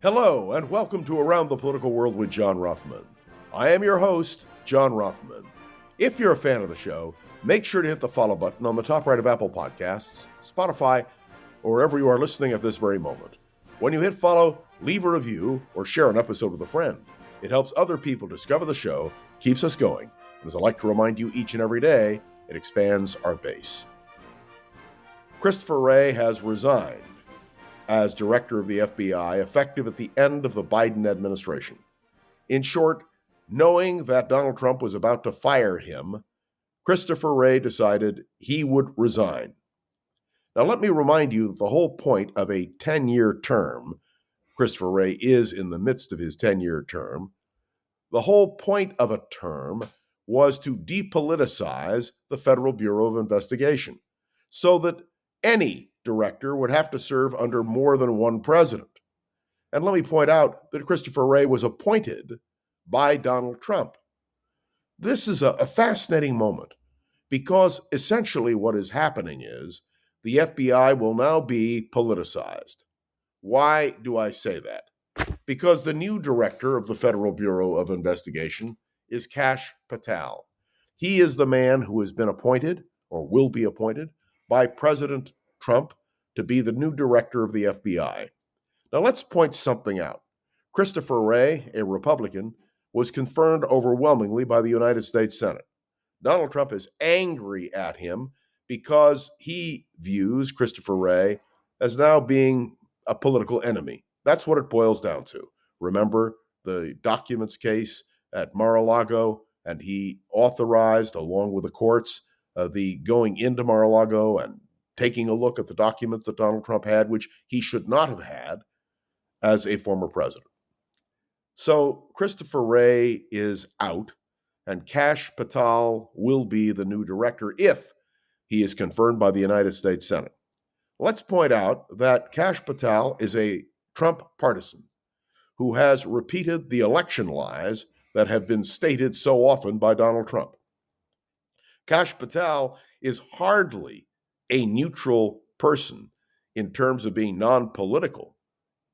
Hello, and welcome to Around the Political World with John Rothman. I am your host, John Rothman. If you're a fan of the show, make sure to hit the follow button on the top right of Apple Podcasts, Spotify, or wherever you are listening at this very moment. When you hit follow, leave a review or share an episode with a friend. It helps other people discover the show, keeps us going, and as I like to remind you each and every day, it expands our base. Christopher Wray has resigned as director of the FBI, effective at the end of the Biden administration. In short, knowing that Donald Trump was about to fire him, Christopher Wray decided he would resign. Now, let me remind you that the whole point of a 10-year term, Christopher Wray is in the midst of his 10-year term, the whole point of a term was to depoliticize the Federal Bureau of Investigation so that any director would have to serve under more than one president. And let me point out that Christopher Wray was appointed by Donald Trump. This is a fascinating moment because essentially what is happening is the FBI will now be politicized. Why do I say that? Because the new director of the Federal Bureau of Investigation is Kash Patel. He is the man who has been appointed, or will be appointed, by President Trump to be the new director of the FBI. Now let's point something out. Christopher Wray, a Republican, was confirmed overwhelmingly by the United States Senate. Donald Trump is angry at him because he views Christopher Wray as now being a political enemy. That's what it boils down to. Remember the documents case at Mar-a-Lago, and he authorized, along with the courts, the going into Mar-a-Lago and taking a look at the documents that Donald Trump had, which he should not have had as a former president. So Christopher Wray is out, and Kash Patel will be the new director if he is confirmed by the United States Senate. Let's point out that Kash Patel is a Trump partisan who has repeated the election lies that have been stated so often by Donald Trump. Kash Patel is hardly a neutral person in terms of being non-political,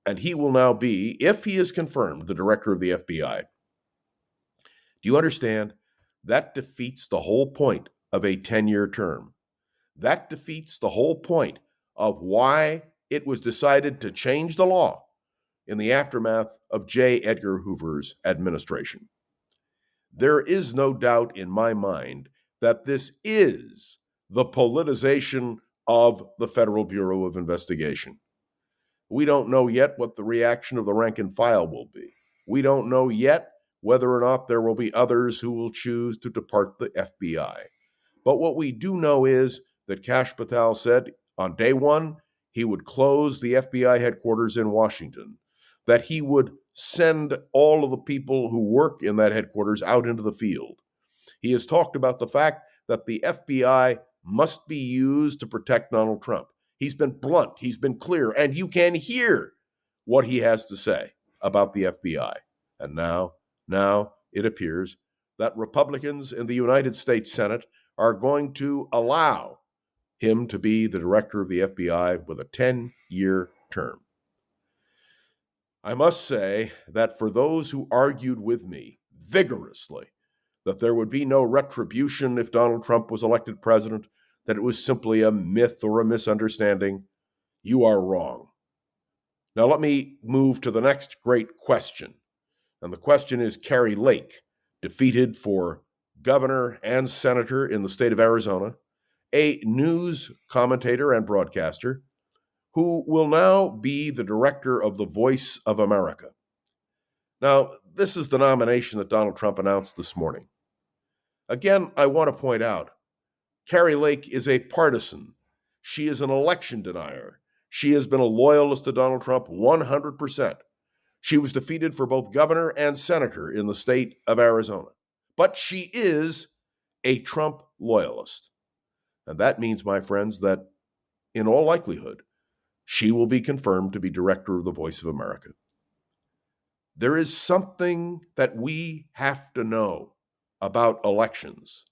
and he will now be, if he is confirmed, the director of the FBI. Do you understand? That defeats the whole point of a 10-year term. That defeats the whole point of why it was decided to change the law in the aftermath of J. Edgar Hoover's administration. There is no doubt in my mind that this is the politicization of the Federal Bureau of Investigation. We don't know yet what the reaction of the rank and file will be. We don't know yet whether or not there will be others who will choose to depart the FBI. But what we do know is that Kash Patel said on day one he would close the FBI headquarters in Washington, that he would send all of the people who work in that headquarters out into the field. He has talked about the fact that the FBI must be used to protect Donald Trump. He's been blunt, he's been clear, and you can hear what he has to say about the FBI. And now it appears that Republicans in the United States Senate are going to allow him to be the director of the FBI with a 10-year term. I must say that for those who argued with me vigorously that there would be no retribution if Donald Trump was elected president, that it was simply a myth or a misunderstanding, you are wrong. Now let me move to the next great question. And the question is Kari Lake, defeated for governor and senator in the state of Arizona, a news commentator and broadcaster, who will now be the director of the Voice of America. Now, this is the nomination that Donald Trump announced this morning. Again, I want to point out, Kari Lake is a partisan. She is an election denier. She has been a loyalist to Donald Trump 100%. She was defeated for both governor and senator in the state of Arizona. But she is a Trump loyalist. And that means, my friends, that in all likelihood, she will be confirmed to be director of the Voice of America. There is something that we have to know about elections.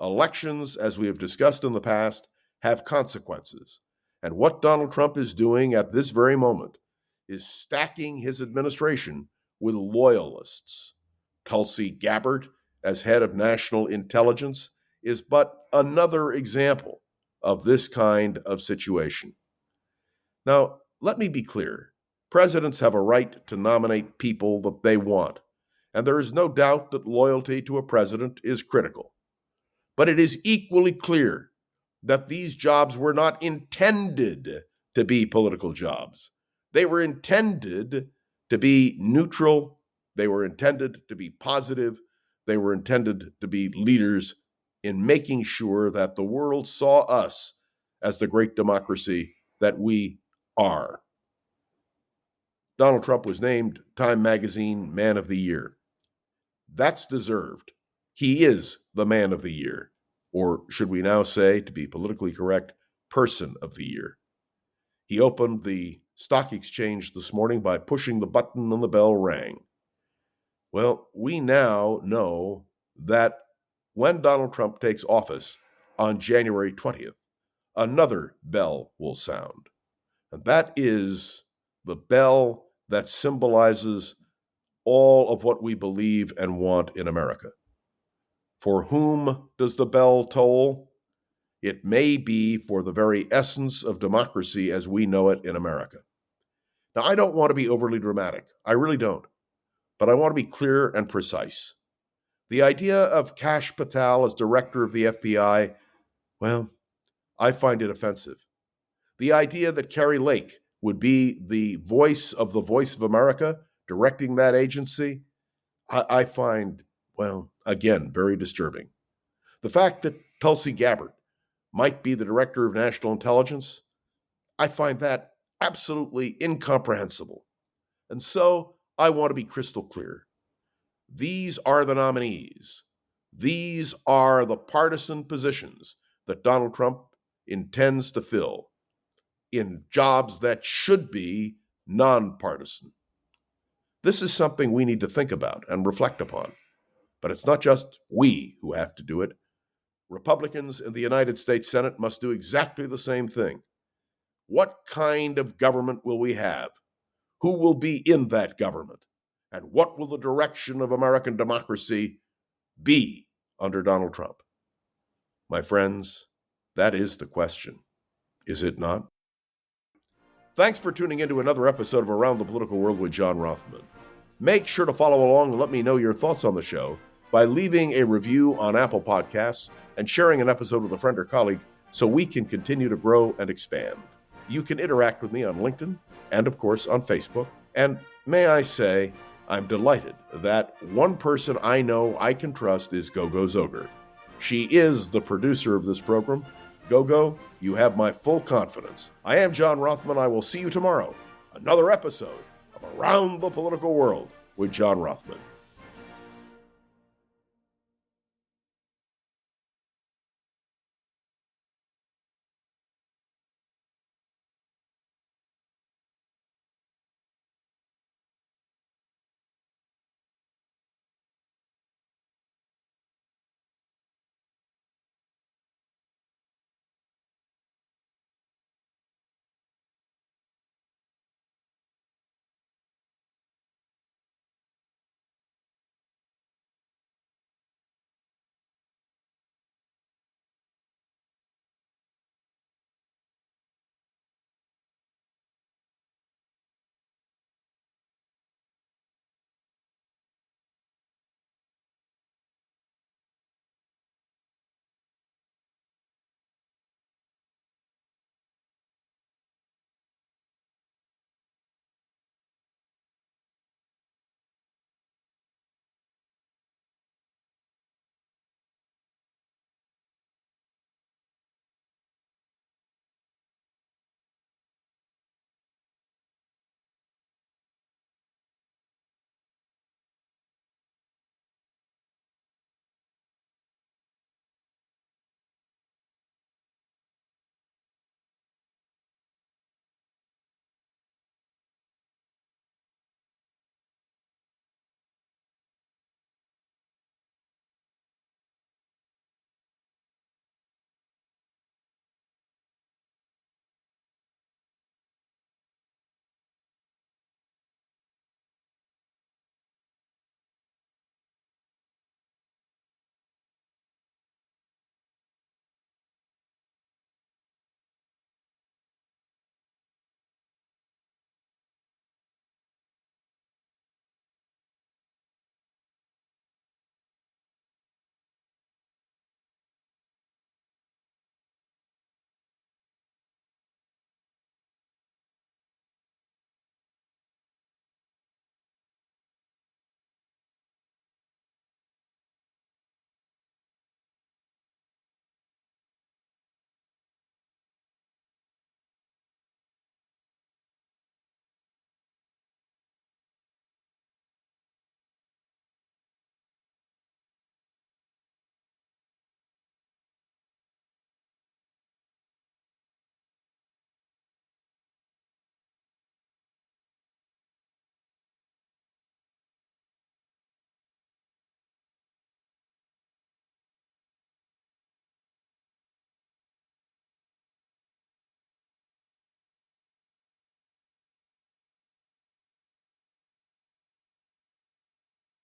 Elections, as we have discussed in the past, have consequences. And what Donald Trump is doing at this very moment is stacking his administration with loyalists. Tulsi Gabbard, as head of national intelligence, is but another example of this kind of situation. Now, let me be clear. Presidents have a right to nominate people that they want, and there is no doubt that loyalty to a president is critical. But it is equally clear that these jobs were not intended to be political jobs. They were intended to be neutral. They were intended to be positive. They were intended to be leaders in making sure that the world saw us as the great democracy that we are. Donald Trump was named Time Magazine Man of the Year. That's deserved. He is the Man of the Year, or should we now say, to be politically correct, Person of the Year. He opened the stock exchange this morning by pushing the button and the bell rang. Well, we now know that when Donald Trump takes office on January 20th, another bell will sound. And that is the bell that symbolizes all of what we believe and want in America. For whom does the bell toll? It may be for the very essence of democracy as we know it in America. Now, I don't want to be overly dramatic. I really don't. But I want to be clear and precise. The idea of Kash Patel as director of the FBI, well, I find it offensive. The idea that Kari Lake would be the voice of America directing that agency, I find, well, again, very disturbing. The fact that Tulsi Gabbard might be the director of national intelligence, I find that absolutely incomprehensible. And so I want to be crystal clear. These are the nominees. These are the partisan positions that Donald Trump intends to fill in jobs that should be nonpartisan. This is something we need to think about and reflect upon. But it's not just we who have to do it. Republicans in the United States Senate must do exactly the same thing. What kind of government will we have? Who will be in that government? And what will the direction of American democracy be under Donald Trump? My friends, that is the question, is it not? Thanks for tuning in to another episode of Around the Political World with John Rothman. Make sure to follow along and let me know your thoughts on the show by leaving a review on Apple Podcasts and sharing an episode with a friend or colleague so we can continue to grow and expand. You can interact with me on LinkedIn and, of course, on Facebook. And may I say, I'm delighted that one person I know I can trust is Gogo Zoger. She is the producer of this program. Gogo, you have my full confidence. I am John Rothman. I will see you tomorrow. Another episode of Around the Political World with John Rothman.